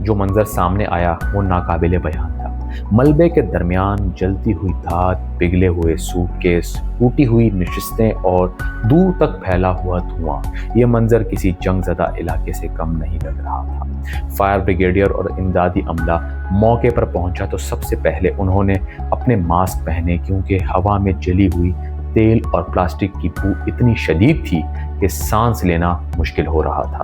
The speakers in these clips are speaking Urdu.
جو منظر سامنے آیا وہ ناقابل بیان تھا۔ ملبے کے درمیان جلتی ہوئی دھات، پگھلے ہوئے سوٹ کیس، ٹوٹی ہوئی نشستیں اور دور تک پھیلا ہوا دھواں، یہ منظر کسی جنگ زدہ علاقے سے کم نہیں لگ رہا تھا۔ فائر بریگیڈیئر اور امدادی عملہ موقع پر پہنچا تو سب سے پہلے انہوں نے اپنے ماسک پہنے، کیونکہ ہوا میں جلی ہوئی تیل اور پلاسٹک کی بو اتنی شدید تھی کہ سانس لینا مشکل ہو رہا تھا۔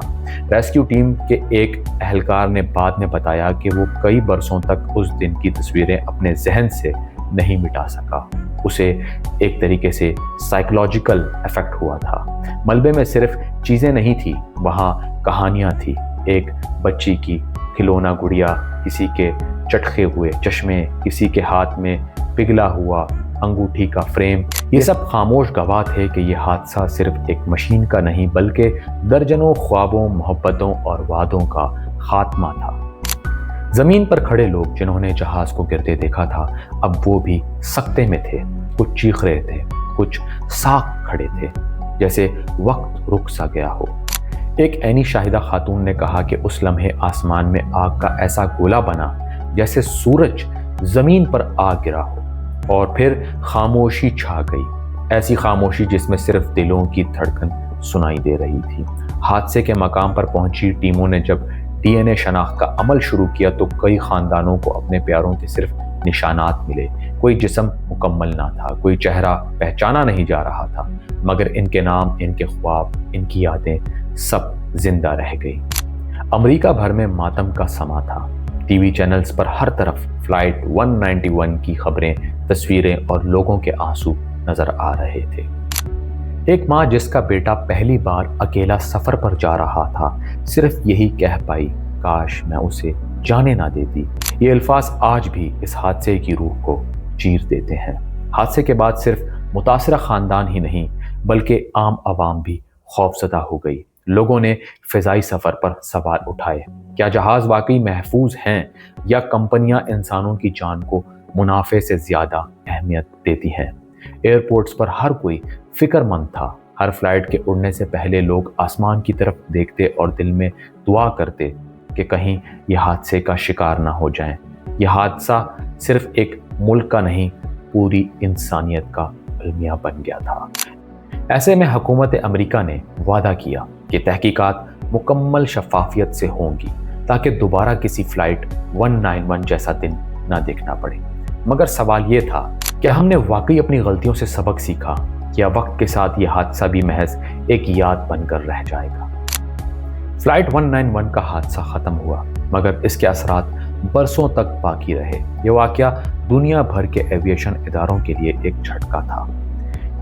ریسکیو ٹیم کے ایک اہلکار نے بعد میں بتایا کہ وہ کئی برسوں تک اس دن کی تصویریں اپنے ذہن سے نہیں مٹا سکا۔ اسے ایک طریقے سے سائیکولوجیکل ایفیکٹ ہوا تھا۔ ملبے میں صرف چیزیں نہیں تھی، وہاں کہانیاں تھی۔ ایک بچی کی کھلونا گڑیا، کسی کے چٹکے ہوئے چشمے، کسی کے ہاتھ میں پگھلا ہوا انگوٹھی کا فریم، یہ سب خاموش گواہ تھے کہ یہ حادثہ صرف ایک مشین کا نہیں بلکہ درجنوں خوابوں، محبتوں اور وعدوں کا خاتمہ تھا۔ زمین پر کھڑے لوگ جنہوں نے جہاز کو گرتے دیکھا تھا، اب وہ بھی سکتے میں تھے۔ کچھ چیخ رہے تھے، کچھ ساکھ کھڑے تھے، جیسے وقت رک سا گیا ہو۔ ایک عینی شاہدہ خاتون نے کہا کہ اس لمحے آسمان میں آگ کا ایسا گولا بنا جیسے سورج زمین پر آ گرا ہو، اور پھر خاموشی چھا گئی، ایسی خاموشی جس میں صرف دلوں کی دھڑکن سنائی دے رہی تھی۔ حادثے کے مقام پر پہنچی ٹیموں نے جب ڈی این اے شناخت کا عمل شروع کیا تو کئی خاندانوں کو اپنے پیاروں کے صرف نشانات ملے۔ کوئی جسم مکمل نہ تھا، کوئی چہرہ پہچانا نہیں جا رہا تھا، مگر ان کے نام، ان کے خواب، ان کی یادیں سب زندہ رہ گئی۔ امریکہ بھر میں ماتم کا سما تھا۔ ٹی وی چینلز پر ہر طرف فلائٹ 191 کی خبریں، تصویریں اور لوگوں کے آنسو نظر آ رہے تھے۔ ایک ماں جس کا بیٹا پہلی بار اکیلا سفر پر جا رہا تھا، صرف یہی کہہ پائی، کاش میں اسے جانے نہ دیتی۔ یہ الفاظ آج بھی اس حادثے کی روح کو چیر دیتے ہیں۔ حادثے کے بعد صرف متاثرہ خاندان ہی نہیں بلکہ عام عوام بھی خوفزدہ ہو گئی۔ لوگوں نے فضائی سفر پر سوال اٹھائے، کیا جہاز واقعی محفوظ ہیں یا کمپنیاں انسانوں کی جان کو منافع سے زیادہ اہمیت دیتی ہیں؟ ایئرپورٹس پر ہر کوئی فکر مند تھا۔ ہر فلائٹ کے اڑنے سے پہلے لوگ آسمان کی طرف دیکھتے اور دل میں دعا کرتے کہ کہیں یہ حادثے کا شکار نہ ہو جائیں۔ یہ حادثہ صرف ایک ملک کا نہیں، پوری انسانیت کا المیہ بن گیا تھا۔ ایسے میں حکومت امریکہ نے وعدہ کیا کہ تحقیقات مکمل شفافیت سے ہوں گی تاکہ دوبارہ کسی فلائٹ 191 جیسا دن نہ دیکھنا پڑے۔ مگر سوال یہ تھا کہ ہم نے واقعی اپنی غلطیوں سے سبق سیکھا یا وقت کے ساتھ یہ حادثہ بھی محض ایک یاد بن کر رہ جائے گا؟ فلائٹ 191 کا حادثہ ختم ہوا، مگر اس کے اثرات برسوں تک باقی رہے۔ یہ واقعہ دنیا بھر کے ایویشن اداروں کے لیے ایک جھٹکا تھا۔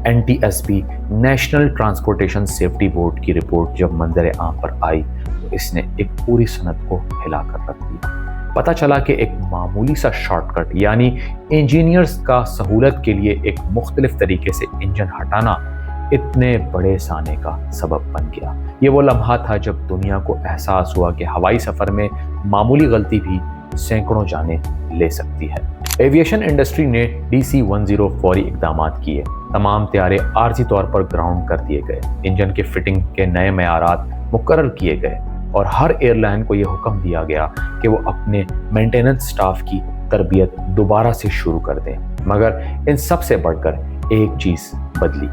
NTSB national transportation safety board کی رپورٹ جب منظر عام پر آئی تو اس نے ایک پوری صنعت کو ہلا کر رکھ دیا۔ پتہ چلا کہ ایک معمولی سا شارٹ کٹ، یعنی انجینئرز کا سہولت کے لیے ایک مختلف طریقے سے انجن ہٹانا، اتنے بڑے سانے کا سبب بن گیا۔ یہ وہ لمحہ تھا جب دنیا کو احساس ہوا کہ ہوائی سفر میں معمولی غلطی بھی سینکڑوں جانیں لے سکتی ہے۔ ایویشن انڈسٹری نے DC-10 فوری اقدامات کیے۔ تمام طیارے عارضی طور پر گراؤنڈ کر دیے گئے، انجن کے فٹنگ کے نئے معیارات مقرر کیے گئے اور ہر ایئر لائن کو یہ حکم دیا گیا کہ وہ اپنے مینٹیننس سٹاف کی تربیت دوبارہ سے شروع کر دیں۔ مگر ان سب سے بڑھ کر ایک چیز بدلی،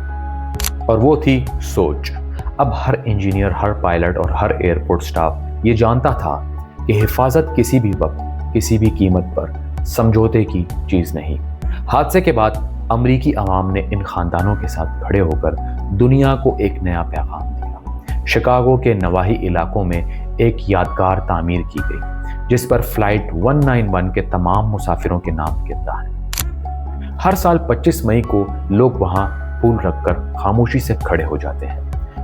اور وہ تھی سوچ۔ اب ہر انجینئر، ہر پائلٹ اور ہر ایئرپورٹ سٹاف یہ جانتا تھا کہ حفاظت کسی بھی وقت، کسی بھی قیمت پر سمجھوتے کی چیز نہیں۔ حادثے کے بعد امریکی عوام نے ان خاندانوں کے ساتھ کھڑے ہو کر دنیا کو ایک نیا پیغام دیا۔ شکاگو کے نواحی علاقوں میں ایک یادگار تعمیر کی گئی جس پر فلائٹ 191 کے تمام مسافروں کے نام گرتا ہے۔ ہر سال 25 مئی کو لوگ وہاں پھول رکھ کر خاموشی سے کھڑے ہو جاتے ہیں۔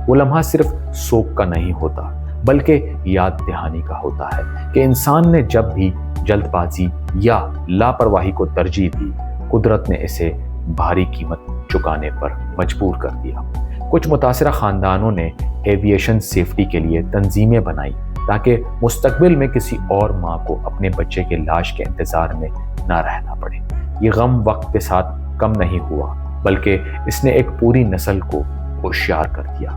وہ لمحہ صرف سوگ کا نہیں ہوتا بلکہ یاد دہانی کا ہوتا ہے کہ انسان نے جب بھی جلد بازی یا لاپرواہی کو ترجیح دی، قدرت نے اسے بھاری قیمت چکانے پر مجبور کر دیا۔ کچھ متاثرہ خاندانوں نے ایویشن سیفٹی کے لیے تنظیمیں بنائی تاکہ مستقبل میں کسی اور ماں کو اپنے بچے کے لاش کے انتظار میں نہ رہنا پڑے۔ یہ غم وقت کے ساتھ کم نہیں ہوا بلکہ اس نے ایک پوری نسل کو ہوشیار کر دیا۔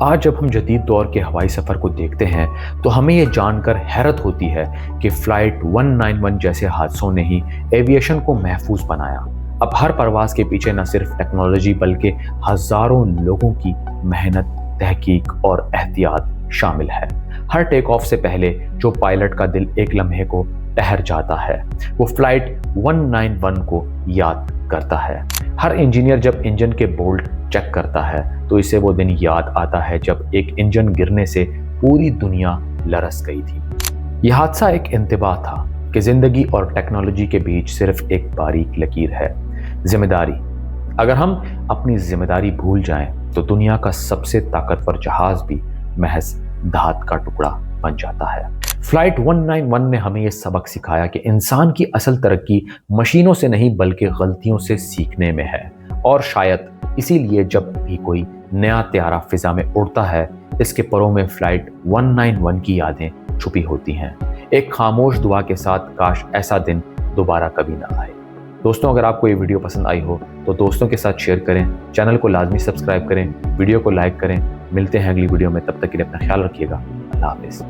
آج جب ہم جدید دور کے ہوائی سفر کو دیکھتے ہیں تو ہمیں یہ جان کر حیرت ہوتی ہے کہ فلائٹ 191 جیسے حادثوں نے ہی ایویشن کو محفوظ بنایا۔ اب ہر پرواز کے پیچھے نہ صرف ٹیکنالوجی بلکہ ہزاروں لوگوں کی محنت، تحقیق اور احتیاط شامل ہے۔ ہر ٹیک آف سے پہلے جو پائلٹ کا دل ایک لمحے کو ٹھہر جاتا ہے وہ فلائٹ 191 کو یاد کرتا ہے۔ ہر انجینئر جب انجن کے بولٹ چیک کرتا ہے تو اسے وہ دن یاد آتا ہے جب ایک انجن گرنے سے پوری دنیا لرز گئی تھی۔ یہ حادثہ ایک انتباہ تھا کہ زندگی اور ٹیکنالوجی کے بیچ صرف ایک باریک لکیر ہے، ذمہ داری۔ اگر ہم اپنی ذمہ داری بھول جائیں تو دنیا کا سب سے طاقتور جہاز بھی محض دھات کا ٹکڑا بن جاتا ہے۔ فلائٹ 191 نے ہمیں یہ سبق سکھایا کہ انسان کی اصل ترقی مشینوں سے نہیں بلکہ غلطیوں سے سیکھنے میں ہے، اور شاید اسی لیے جب بھی کوئی نیا طیارہ فضا میں اڑتا ہے اس کے پروں میں فلائٹ 191 کی یادیں چھپی ہوتی ہیں، ایک خاموش دعا کے ساتھ کاش ایسا دن دوبارہ کبھی نہ آئے۔ دوستوں، اگر آپ کو یہ ویڈیو پسند آئی ہو تو دوستوں کے ساتھ شیئر کریں، چینل کو لازمی سبسکرائب کریں، ویڈیو کو لائک کریں۔ ملتے ہیں اگلی ویڈیو میں، تب تک کے لیے اپنا خیال رکھیے گا۔ اللہ حافظ۔